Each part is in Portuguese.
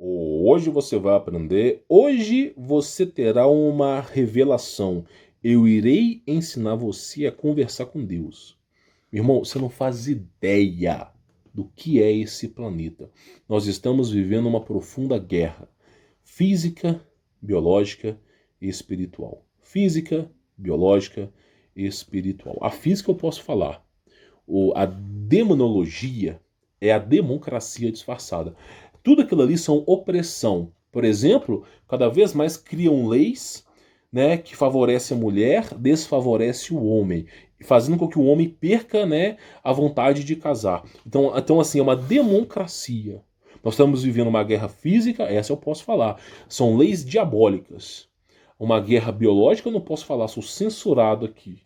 Hoje você vai aprender, hoje você terá uma revelação. Eu irei ensinar você a conversar com Deus. Meu irmão, você não faz ideia do que é esse planeta. Nós estamos vivendo uma profunda guerra física, biológica e espiritual. Física, biológica e espiritual. A física eu posso falar. A demonologia é a democracia disfarçada. Tudo aquilo ali são opressão. Por exemplo, cada vez mais criam leis, né, que favorecem a mulher, desfavorece o homem, fazendo com que o homem perca, né, a vontade de casar. Então assim, é uma democracia. Nós estamos vivendo uma guerra física, essa eu posso falar. São leis diabólicas. Uma guerra biológica eu não posso falar, sou censurado aqui.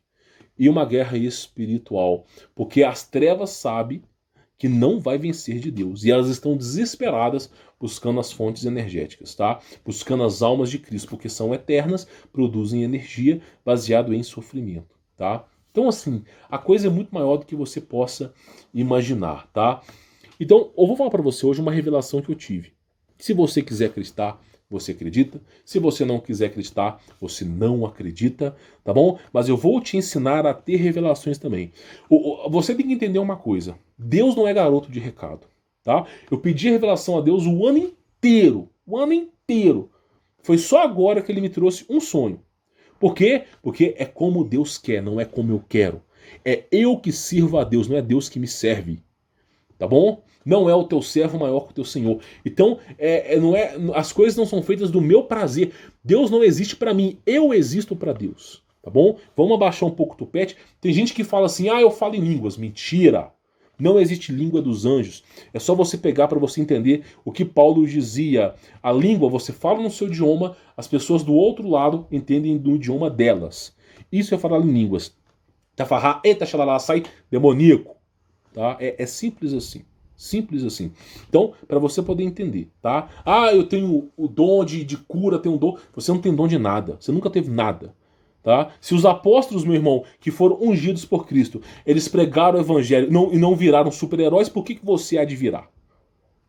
E uma guerra espiritual, porque as trevas sabem que não vai vencer de Deus. E elas estão desesperadas buscando as fontes energéticas, tá? Buscando as almas de Cristo, porque são eternas, produzem energia baseado em sofrimento, tá? Então, assim, a coisa é muito maior do que você possa imaginar, tá? Então, eu vou falar para você hoje uma revelação que eu tive. Se você quiser acreditar, você acredita. Se você não quiser acreditar, você não acredita, tá bom? Mas eu vou te ensinar a ter revelações também. Você tem que entender uma coisa. Deus não é garoto de recado, tá? Eu pedi a revelação a Deus o ano inteiro. O ano inteiro. Foi só agora que ele me trouxe um sonho. Por quê? Porque é como Deus quer, não é como eu quero. É eu que sirvo a Deus, não é Deus que me serve. Tá bom? Não é o teu servo maior que o teu Senhor. Então, não é, as coisas não são feitas do meu prazer. Deus não existe para mim, eu existo para Deus. Tá bom? Vamos abaixar um pouco o tupete. Tem gente que fala assim, eu falo em línguas. Mentira! Não existe língua dos anjos. É só você pegar para você entender o que Paulo dizia. A língua, você fala no seu idioma, as pessoas do outro lado entendem do idioma delas. Isso é falar em línguas. Tafarrá, eita, xalalá, sai demoníaco. Tá? É simples assim. Simples assim. Então, para você poder entender, tá? Eu tenho o dom de cura, tenho um dom. Você não tem dom de nada. Você nunca teve nada. Tá? Se os apóstolos, meu irmão, que foram ungidos por Cristo, eles pregaram o evangelho e não viraram super-heróis, por que você há de virar?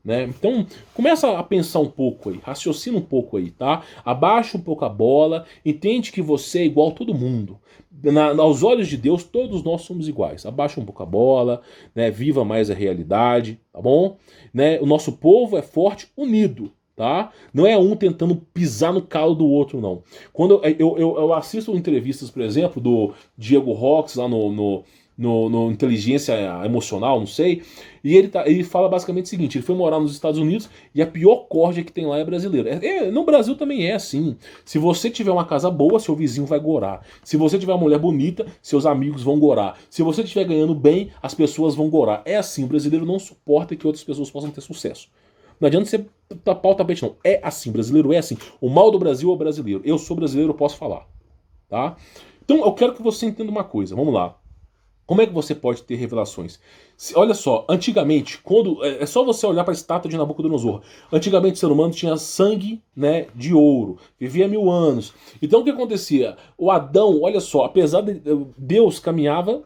Né? Então, começa a pensar um pouco aí, raciocina um pouco aí, tá? Abaixa um pouco a bola, entende que você é igual a todo mundo. Aos olhos de Deus, todos nós somos iguais. Abaixa um pouco a bola, né? Viva mais a realidade, tá bom? Né? O nosso povo é forte, unido, tá? Não é um tentando pisar no calo do outro, não. Quando eu assisto entrevistas, por exemplo, do Diego Rox lá no Inteligência Emocional, não sei, e ele fala basicamente o seguinte: ele foi morar nos Estados Unidos e a pior corja que tem lá é brasileiro. No Brasil também é assim. Se você tiver uma casa boa, seu vizinho vai gorar. Se você tiver uma mulher bonita, seus amigos vão gorar. Se você estiver ganhando bem, as pessoas vão gorar. É assim, o brasileiro não suporta que outras pessoas possam ter sucesso. Não adianta você tapar o tapete, não. É assim, brasileiro é assim. O mal do Brasil é o brasileiro. Eu sou brasileiro, eu posso falar. Tá? Então eu quero que você entenda uma coisa. Vamos lá. Como é que você pode ter revelações? Olha só, antigamente, é só você olhar para a estátua de Nabucodonosor. Antigamente o ser humano tinha sangue, né, de ouro, vivia 1000 anos. Então o que acontecia? O Adão, olha só, apesar de Deus caminhava,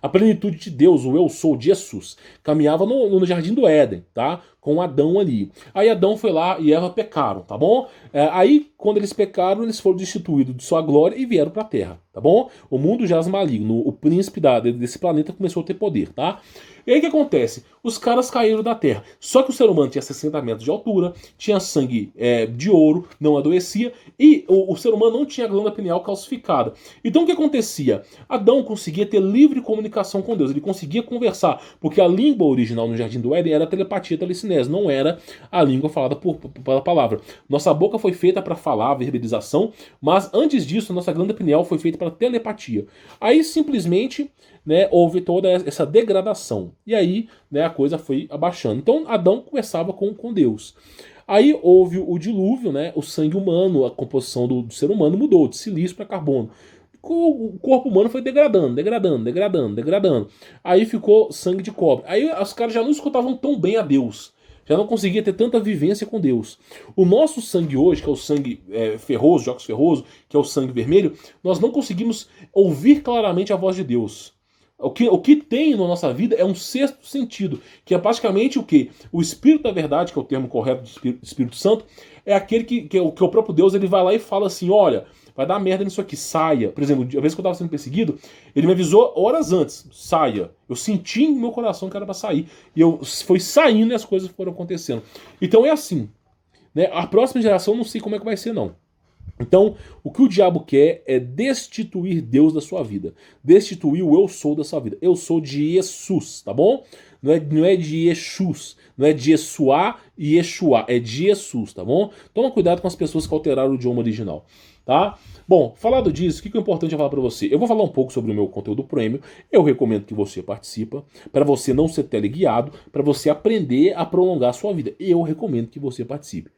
a plenitude de Deus, o eu sou, Jesus, caminhava no jardim do Éden, tá? Com Adão ali. Aí Adão foi lá e Eva pecaram, tá bom? Aí, quando eles pecaram, eles foram destituídos de sua glória e vieram para a terra, tá bom? O mundo jaz maligno, o príncipe desse planeta começou a ter poder, tá? E aí o que acontece? Os caras caíram da terra. Só que o ser humano tinha 60 metros de altura, tinha sangue de ouro, não adoecia, e o ser humano não tinha glândula pineal calcificada. Então o que acontecia? Adão conseguia ter livre comunicação com Deus, ele conseguia conversar, porque a língua original no Jardim do Éden era a telepatia, a telecinese, não era a língua falada pela palavra. Nossa boca foi feita para falar, verbalização, mas antes disso, nossa glândula pineal foi feita para telepatia. Aí simplesmente, né, houve toda essa degradação. E aí, né, a coisa foi abaixando. Então Adão conversava com Deus. Aí houve o dilúvio, né, o sangue humano, a composição do ser humano mudou de silício para carbono. O corpo humano foi degradando. Aí ficou sangue de cobre. Aí os caras já não escutavam tão bem a Deus. Já não conseguia ter tanta vivência com Deus. O nosso sangue hoje, que é o sangue ferroso, que é o sangue vermelho, nós não conseguimos ouvir claramente a voz de Deus. O que tem na nossa vida é um sexto sentido, que é praticamente o quê? O Espírito da Verdade, que é o termo correto do Espírito Santo, é aquele que o próprio Deus ele vai lá e fala assim, olha, vai dar merda nisso aqui, saia. Por exemplo, a vez que eu estava sendo perseguido, ele me avisou horas antes, saia. Eu senti no meu coração que era para sair, e eu fui saindo e as coisas foram acontecendo. Então é assim, né? A próxima geração eu não sei como é que vai ser não. Então, o que o diabo quer é destituir Deus da sua vida. Destituir o eu sou da sua vida. Eu sou de Jesus, tá bom? Não é de Exus. Não é de Yeshua e Yeshua. É de Jesus, tá bom? Toma cuidado com as pessoas que alteraram o idioma original, tá? Bom, falado disso, o que é importante eu falar pra você? Eu vou falar um pouco sobre o meu conteúdo premium. Eu recomendo que você participe, para você não ser teleguiado, para você aprender a prolongar a sua vida. Eu recomendo que você participe.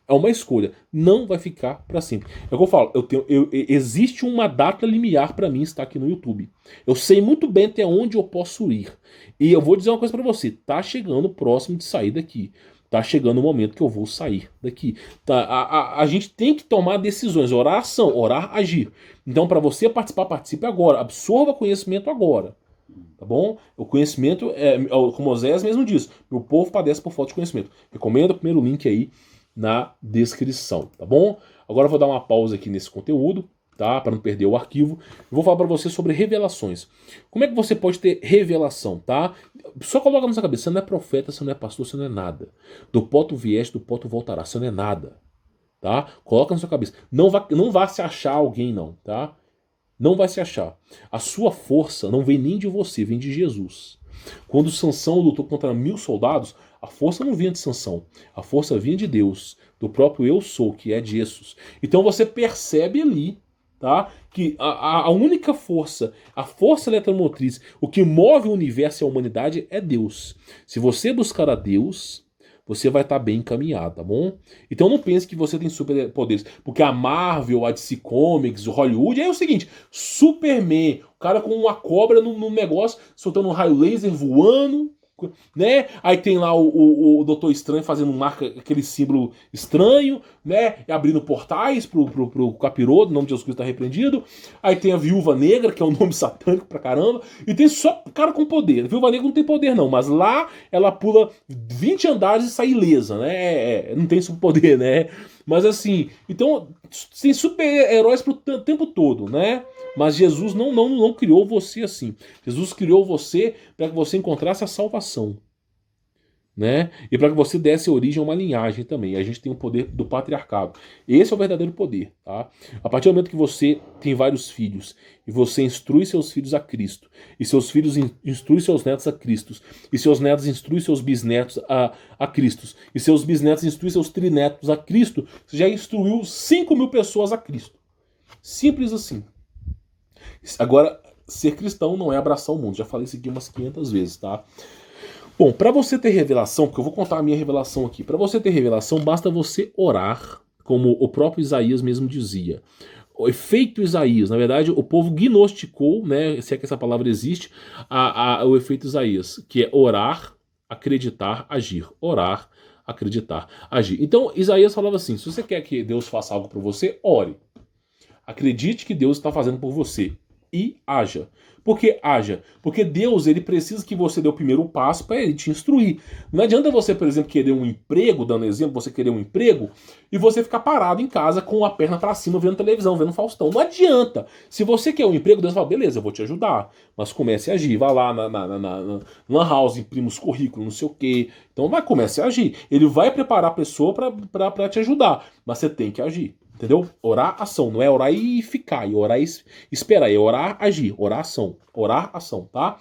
É uma escolha, não vai ficar para sempre. É o que eu falo, existe uma data limiar para mim estar aqui no YouTube. Eu sei muito bem até onde eu posso ir. E eu vou dizer uma coisa para você, tá chegando próximo de sair daqui. Tá chegando o momento que eu vou sair daqui. Tá, a gente tem que tomar decisões, orar ação, orar agir. Então para você participar, participe agora, absorva conhecimento agora. Tá bom? O conhecimento, como Oséias mesmo diz, meu povo padece por falta de conhecimento. Recomendo o primeiro link aí na descrição, tá bom? Agora eu vou dar uma pausa aqui nesse conteúdo, tá? Para não perder o arquivo. Eu vou falar para você sobre revelações. Como é que você pode ter revelação, tá? Só coloca na sua cabeça, você não é profeta, você não é pastor, você não é nada. Do pó tu vieste, do pó tu voltará, você não é nada, tá? Coloca na sua cabeça. Não vá se achar alguém não, tá? Não vai se achar. A sua força não vem nem de você, vem de Jesus. Quando Sansão lutou contra 1000 soldados, a força não vinha de Sansão, a força vinha de Deus, do próprio eu sou, que é de Jesus. Então você percebe ali, tá, que a única força, a força eletromotriz, o que move o universo e a humanidade é Deus. Se você buscar a Deus, você vai estar bem encaminhado, tá bom? Então não pense que você tem superpoderes, porque a Marvel, a DC Comics, o Hollywood, é o seguinte, Superman, o cara com uma cobra no negócio, soltando um raio laser, voando, né? Aí tem lá o Doutor Estranho fazendo aquele símbolo estranho, né? E abrindo portais pro capiroto, o nome de Jesus Cristo está repreendido. Aí tem a Viúva Negra, que é um nome satânico pra caramba. E tem só cara com poder. A Viúva Negra não tem poder não, mas lá ela pula 20 andares e sai ilesa, né? Não tem superpoder, né? Mas assim, então tem super-heróis pro tempo todo, né? Mas Jesus não criou você assim. Jesus criou você para que você encontrasse a salvação, né? E para que você desse origem a uma linhagem também. A gente tem o poder do patriarcado. Esse é o verdadeiro poder, tá? A partir do momento que você tem vários filhos e você instrui seus filhos a Cristo, e seus filhos instruem seus netos a Cristo, e seus netos instruem seus bisnetos a Cristo, e seus bisnetos instruem seus trinetos a Cristo, você já instruiu 5.000 pessoas a Cristo. Simples assim. Agora, ser cristão não é abraçar o mundo. Já falei isso aqui umas 500 vezes, tá? Bom, para você ter revelação, porque eu vou contar a minha revelação aqui. Para você ter revelação, basta você orar, como o próprio Isaías mesmo dizia. O efeito Isaías, na verdade, o povo gnosticou, né, se é que essa palavra existe, o efeito Isaías, que é orar, acreditar, agir. Orar, acreditar, agir. Então, Isaías falava assim, se você quer que Deus faça algo por você, ore. Acredite que Deus está fazendo por você. E haja. Por que haja? Porque Deus ele precisa que você dê o primeiro passo para ele te instruir. Não adianta você, por exemplo, querer um emprego, dando exemplo, você querer um emprego e você ficar parado em casa com a perna para cima, vendo televisão, vendo Faustão. Não adianta. Se você quer um emprego, Deus fala, beleza, eu vou te ajudar. Mas comece a agir. Vá lá na Lan House, imprima os currículos, não sei o quê. Então comece a agir. Ele vai preparar a pessoa para te ajudar. Mas você tem que agir. Entendeu? Orar, ação. Não é orar e ficar. E orar e esperar. É orar, agir. Orar, ação. Orar, ação, tá?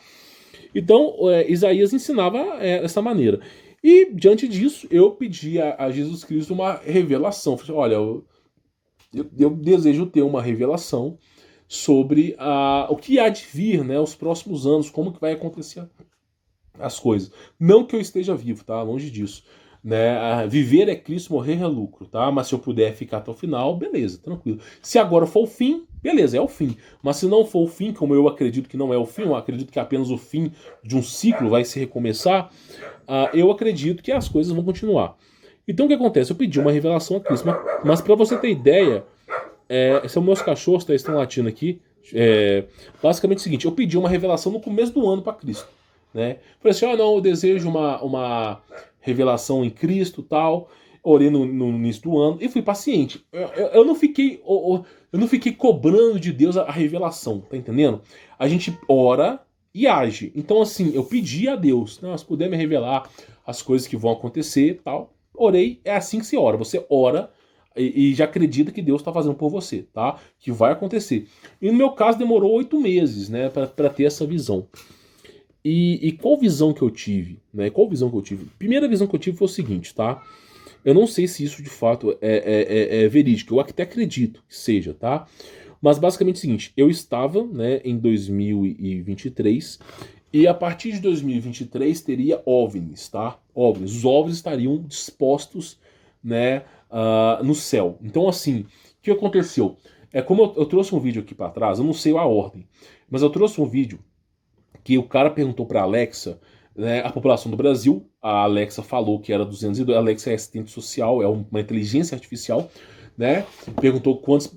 Então, Isaías ensinava dessa maneira. E, diante disso, eu pedi a Jesus Cristo uma revelação. Falei, olha, eu desejo ter uma revelação sobre o que há de vir, né? Os próximos anos. Como que vai acontecer as coisas. Não que eu esteja vivo, tá? Longe disso. Né? Viver é Cristo, morrer é lucro, tá? Mas se eu puder ficar até o final, beleza, tranquilo. Se agora for o fim, beleza, é o fim. Mas se não for o fim, como eu acredito que não é o fim, eu acredito que é apenas o fim de um ciclo, vai se recomeçar, eu acredito que as coisas vão continuar. Então o que acontece? Eu pedi uma revelação a Cristo, mas para você ter ideia, são meus cachorros, estão latindo aqui. Basicamente é o seguinte, eu pedi uma revelação no começo do ano para Cristo, né? Falei assim, não, eu desejo uma revelação em Cristo, tal. Orei no início do ano e fui paciente. Eu não fiquei, eu não fiquei cobrando de Deus a revelação, tá entendendo? A gente ora e age. Então assim, eu pedi a Deus, se puder me revelar as coisas que vão acontecer, tal. Orei, é assim que se ora. Você ora e já acredita que Deus está fazendo por você, tá? Que vai acontecer. E no meu caso demorou 8 meses, né, para ter essa visão. E qual visão que eu tive, né? Qual visão que eu tive? Primeira visão que eu tive foi o seguinte, tá? Eu não sei se isso de fato é verídico, eu até acredito que seja, tá? Mas basicamente é o seguinte, eu estava, né, em 2023 e a partir de 2023 teria OVNIs, tá? OVNIs. Os OVNIs estariam dispostos, né, no céu. Então assim, o que aconteceu? Como eu trouxe um vídeo aqui para trás, eu não sei a ordem, mas eu trouxe um vídeo que o cara perguntou para Alexa, né, a população do Brasil, a Alexa falou que era 202, a Alexa é assistente social, é uma inteligência artificial, né, perguntou quantos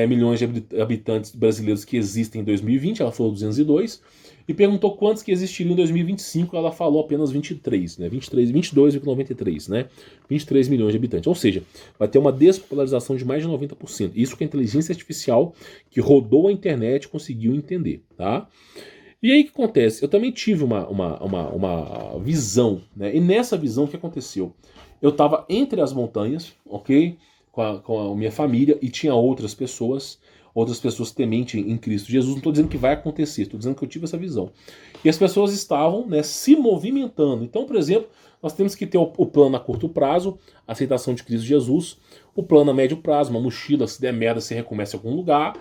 milhões de habitantes brasileiros que existem em 2020, ela falou 202, e perguntou quantos que existiriam em 2025, ela falou apenas 23, né, 22,93, né, 23 milhões de habitantes, ou seja, vai ter uma despopularização de mais de 90%, isso que a inteligência artificial que rodou a internet conseguiu entender, tá? E aí o que acontece? Eu também tive uma visão, né? E nessa visão o que aconteceu? Eu estava entre as montanhas, ok? Com a minha família e tinha outras pessoas tementes em Cristo Jesus. Não estou dizendo que vai acontecer, estou dizendo que eu tive essa visão. E as pessoas estavam, né, se movimentando. Então, por exemplo, nós temos que ter o plano a curto prazo, a aceitação de Cristo Jesus, o plano a médio prazo, uma mochila, se der merda, você recomeça em algum lugar.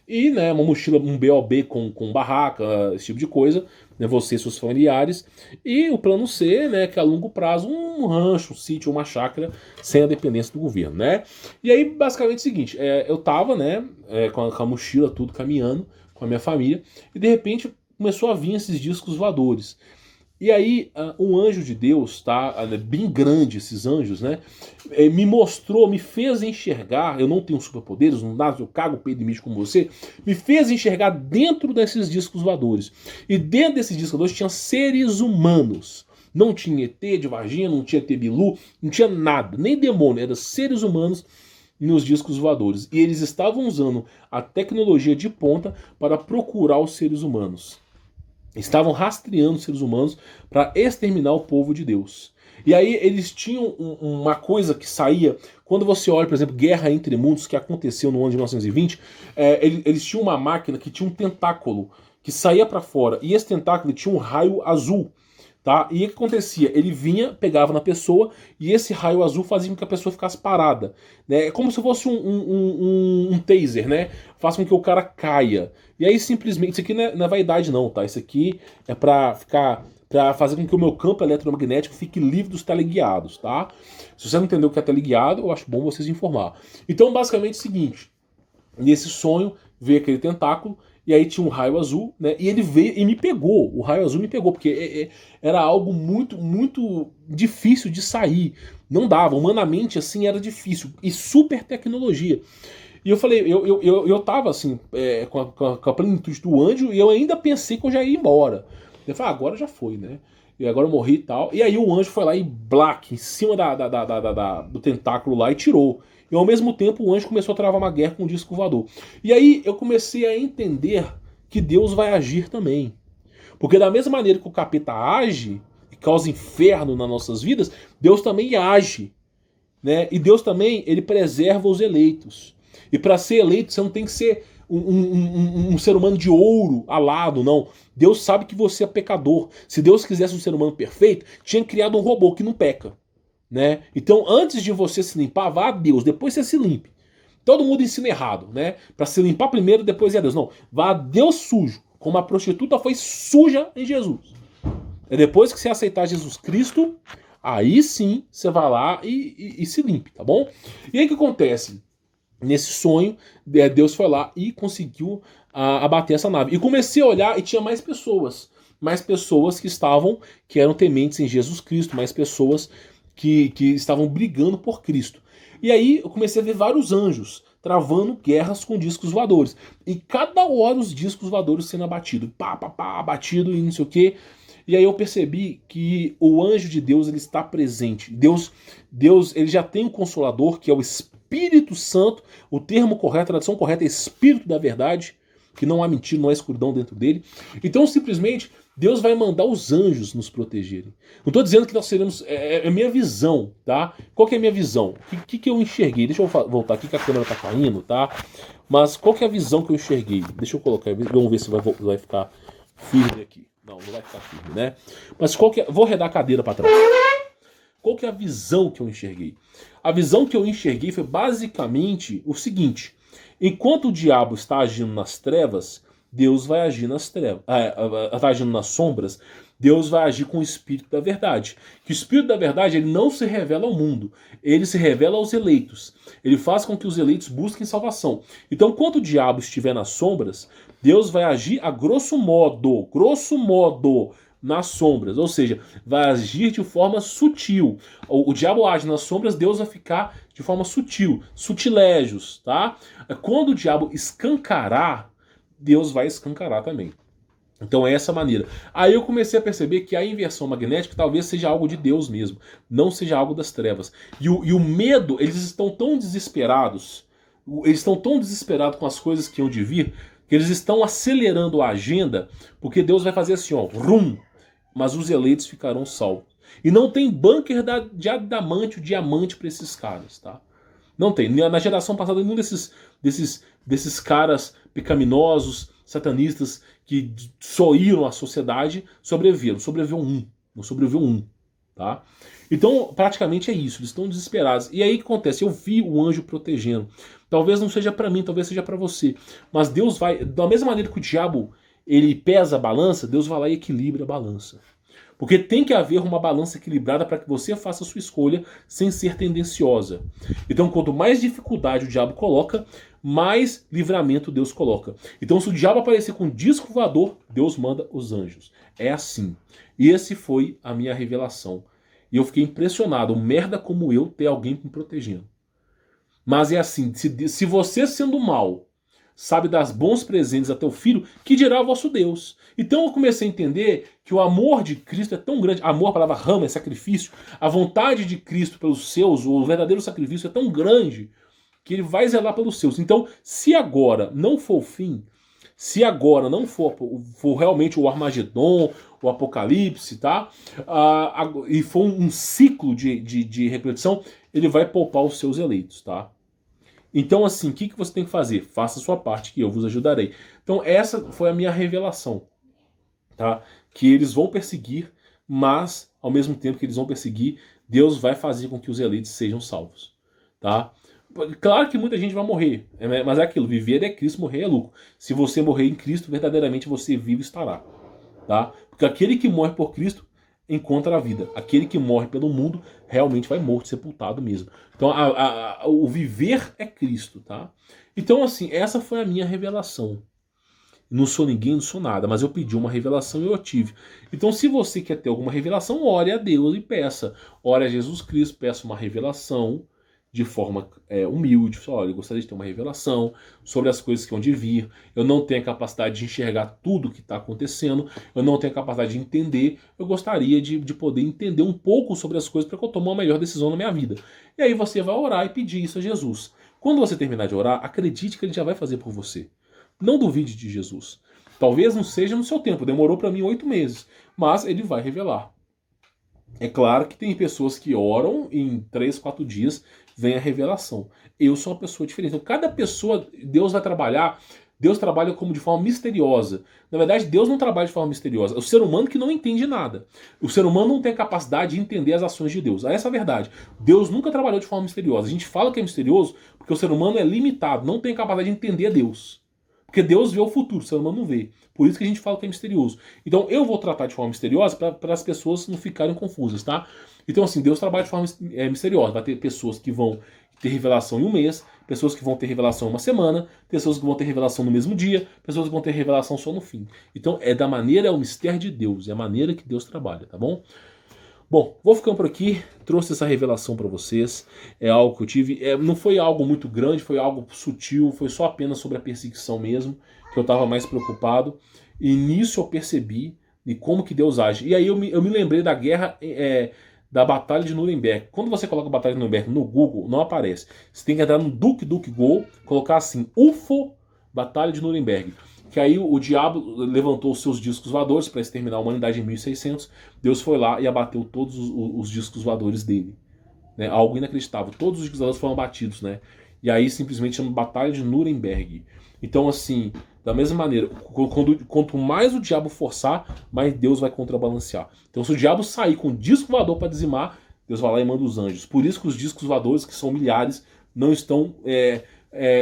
E, né, uma mochila, um BOB com barraca, esse tipo de coisa, né, você e seus familiares. E o plano C, né, que é a longo prazo, um rancho, um sítio, uma chácara, sem a dependência do governo, né? E aí, basicamente, é o seguinte, eu tava, né, com a mochila, tudo, caminhando, com a minha família, e de repente começou a vir esses discos voadores. E aí, um anjo de Deus, tá? Bem grande esses anjos, né? Me mostrou, me fez enxergar. Eu não tenho superpoderes, não dá, eu cago o peido de mídia como você. Me fez enxergar dentro desses discos voadores. E dentro desses discos voadores tinha seres humanos. Não tinha ET de Varginha, não tinha ET Bilu, não tinha nada, nem demônio, eram seres humanos nos discos voadores. E eles estavam usando a tecnologia de ponta para procurar os seres humanos. Estavam rastreando os seres humanos para exterminar o povo de Deus. E aí eles tinham uma coisa que saía, quando você olha, por exemplo, Guerra Entre Mundos, que aconteceu no ano de 1920, eles tinham uma máquina que tinha um tentáculo que saía para fora, e esse tentáculo tinha um raio azul. Tá? E o que acontecia? Ele vinha, pegava na pessoa, e esse raio azul fazia com que a pessoa ficasse parada. Né? É como se fosse um taser, né? Faz com que o cara caia. E aí simplesmente, isso aqui não é vaidade não, tá? Isso aqui é pra fazer com que o meu campo eletromagnético fique livre dos teleguiados, tá? Se você não entendeu o que é teleguiado, eu acho bom vocês informar. Então, basicamente é o seguinte, nesse sonho, veio aquele tentáculo, e aí tinha um raio azul, né? E ele veio e me pegou. O raio azul me pegou, porque era algo muito, muito difícil de sair. Não dava, humanamente assim era difícil. E super tecnologia. E eu falei, eu tava assim, com a plenitude do anjo, e eu ainda pensei que eu já ia embora. Eu falei, agora já foi, né? E agora eu morri e tal. E aí o anjo foi lá e black, em cima do tentáculo lá e tirou. E ao mesmo tempo o anjo começou a travar uma guerra com o disco voador. E aí eu comecei a entender que Deus vai agir também. Porque da mesma maneira que o capeta age e causa inferno nas nossas vidas, Deus também age. Né? E Deus também, ele preserva os eleitos. E para ser eleito você não tem que ser um ser humano de ouro alado, não. Deus sabe que você é pecador. Se Deus quisesse um ser humano perfeito, tinha criado um robô que não peca. Né? Então, antes de você se limpar, vá a Deus, depois você se limpe. Todo mundo ensina errado, né? Para se limpar primeiro, depois ir a Deus. Não, vá a Deus sujo, como a prostituta foi suja em Jesus. É depois que você aceitar Jesus Cristo, aí sim você vai lá e se limpe, tá bom? E aí o que acontece? Nesse sonho, Deus foi lá e conseguiu abater essa nave. E comecei a olhar e tinha mais pessoas que eram tementes em Jesus Cristo, mais pessoas que estavam brigando por Cristo. E aí eu comecei a ver vários anjos, travando guerras com discos voadores. E cada hora os discos voadores sendo abatidos. Pá, pá, pá, abatido e não sei o quê. E aí eu percebi que o anjo de Deus, ele está presente. Deus, ele já tem um consolador, que é o Espírito Santo. O termo correto, a tradução correta é Espírito da Verdade, que não há mentira, não há escuridão dentro dele. Então, simplesmente, Deus vai mandar os anjos nos protegerem. Não estou dizendo que nós seremos... É a minha visão, tá? Qual que é a minha visão? O que eu enxerguei? Deixa eu voltar aqui, que a câmera tá caindo, tá? Mas qual que é a visão que eu enxerguei? Deixa eu colocar, vamos ver se vai ficar firme aqui. Não vai ficar firme, né? Mas qual que é... Vou arredar a cadeira para trás. Qual que é a visão que eu enxerguei? A visão que eu enxerguei foi basicamente o seguinte: enquanto o diabo está agindo nas trevas, Deus vai agir nas trevas. Está agindo nas sombras, Deus vai agir com o Espírito da Verdade. Que o Espírito da Verdade, ele não se revela ao mundo, ele se revela aos eleitos. Ele faz com que os eleitos busquem salvação. Então, enquanto o diabo estiver nas sombras, Deus vai agir a grosso modo, nas sombras, ou seja, vai agir de forma sutil. O diabo age nas sombras, Deus vai ficar de forma sutil, sutilégios, tá? Quando o diabo escancarar, Deus vai escancarar também. Então é essa maneira. Aí eu comecei a perceber que a inversão magnética talvez seja algo de Deus mesmo, não seja algo das trevas. E o medo, eles estão tão desesperados com as coisas que hão de vir, que eles estão acelerando a agenda, porque Deus vai fazer assim, ó, rum, mas os eleitos ficarão salvos. E não tem bunker de adamante, o diamante para esses caras, tá? Não tem. Na geração passada, nenhum desses caras pecaminosos, satanistas, que soíram a sociedade, sobreviveram. Não sobreviveu um, tá? Então, praticamente é isso. Eles estão desesperados. E aí o que acontece? Eu vi o anjo protegendo. Talvez não seja para mim, talvez seja para você. Mas Deus vai... Da mesma maneira que o diabo, ele pesa a balança, Deus vai lá e equilibra a balança. Porque tem que haver uma balança equilibrada para que você faça a sua escolha sem ser tendenciosa. Então, quanto mais dificuldade o diabo coloca, mais livramento Deus coloca. Então, se o diabo aparecer com um disco voador, Deus manda os anjos. É assim. E esse foi a minha revelação. E eu fiquei impressionado. Um merda como eu ter alguém me protegendo. Mas é assim, se você sendo mal sabe dar bons presentes a teu filho, que dirá o vosso Deus. Então eu comecei a entender que o amor de Cristo é tão grande, amor, a palavra rama, é sacrifício, a vontade de Cristo pelos seus, o verdadeiro sacrifício é tão grande, que ele vai zelar pelos seus. Então, se agora não for o fim, se agora não for realmente o Armagedon, o Apocalipse, tá? E for um ciclo de repetição, ele vai poupar os seus eleitos, tá? Então, assim, o que você tem que fazer? Faça a sua parte, que eu vos ajudarei. Então, essa foi a minha revelação, tá? Que eles vão perseguir, mas, ao mesmo tempo que eles vão perseguir, Deus vai fazer com que os eleitos sejam salvos, tá? Claro que muita gente vai morrer, mas é aquilo, viver é Cristo, morrer é lucro. Se você morrer em Cristo, verdadeiramente você vivo estará, tá? Porque aquele que morre por Cristo encontra a vida. Aquele que morre pelo mundo realmente vai morto, sepultado mesmo. Então o viver é Cristo, tá? Então assim, essa foi a minha revelação. Não sou ninguém, não sou nada, mas eu pedi uma revelação e eu tive. Então se você quer ter alguma revelação, ore a Deus e peça. Ore a Jesus Cristo, peça uma revelação de forma humilde. Olha, eu gostaria de ter uma revelação sobre as coisas que hão de vir. Eu não tenho a capacidade de enxergar tudo o que está acontecendo. Eu não tenho a capacidade de entender. Eu gostaria de poder entender um pouco sobre as coisas para que eu tome uma melhor decisão na minha vida. E aí você vai orar e pedir isso a Jesus. Quando você terminar de orar, acredite que ele já vai fazer por você. Não duvide de Jesus. Talvez não seja no seu tempo. Demorou para mim 8 meses. Mas ele vai revelar. É claro que tem pessoas que oram e em 3, 4 dias vem a revelação. Eu sou uma pessoa diferente. Então, cada pessoa, Deus vai trabalhar, Deus trabalha como de forma misteriosa. Na verdade, Deus não trabalha de forma misteriosa. É o ser humano que não entende nada. O ser humano não tem a capacidade de entender as ações de Deus. Essa é a verdade. Deus nunca trabalhou de forma misteriosa. A gente fala que é misterioso porque o ser humano é limitado, não tem capacidade de entender a Deus. Porque Deus vê o futuro, o ser humano não vê. Por isso que a gente fala que é misterioso. Então eu vou tratar de forma misteriosa para as pessoas não ficarem confusas, tá? Então assim, Deus trabalha de forma misteriosa. Vai ter pessoas que vão ter revelação em um mês, pessoas que vão ter revelação em uma semana, pessoas que vão ter revelação no mesmo dia, pessoas que vão ter revelação só no fim. Então é o mistério de Deus, é a maneira que Deus trabalha, tá bom? Bom, vou ficando por aqui, trouxe essa revelação para vocês, é algo que eu tive, não foi algo muito grande, foi algo sutil, foi só apenas sobre a perseguição mesmo, que eu estava mais preocupado, e nisso eu percebi de como que Deus age. E aí eu me lembrei da guerra, da Batalha de Nuremberg. Quando você coloca a Batalha de Nuremberg no Google, não aparece. Você tem que entrar no DuckDuckGo, colocar assim, UFO Batalha de Nuremberg. Que aí o diabo levantou os seus discos voadores para exterminar a humanidade em 1600. Deus foi lá e abateu todos os discos voadores dele. Né? Algo inacreditável. Todos os discos voadores foram abatidos, né? E aí simplesmente chama Batalha de Nuremberg. Então, assim, da mesma maneira, quanto mais o diabo forçar, mais Deus vai contrabalancear. Então, se o diabo sair com um disco voador para dizimar, Deus vai lá e manda os anjos. Por isso que os discos voadores, que são milhares, não estão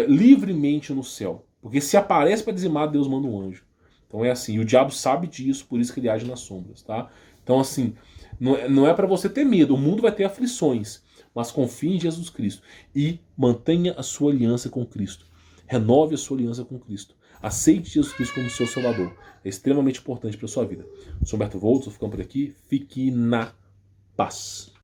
livremente no céu. Porque se aparece para dizimar, Deus manda um anjo. Então é assim, e o diabo sabe disso, por isso que ele age nas sombras, tá? Então assim, não é para você ter medo, o mundo vai ter aflições, mas confie em Jesus Cristo e mantenha a sua aliança com Cristo. Renove a sua aliança com Cristo. Aceite Jesus Cristo como seu Salvador. É extremamente importante para a sua vida. Eu sou Humberto Volto, ficamos por aqui. Fique na paz.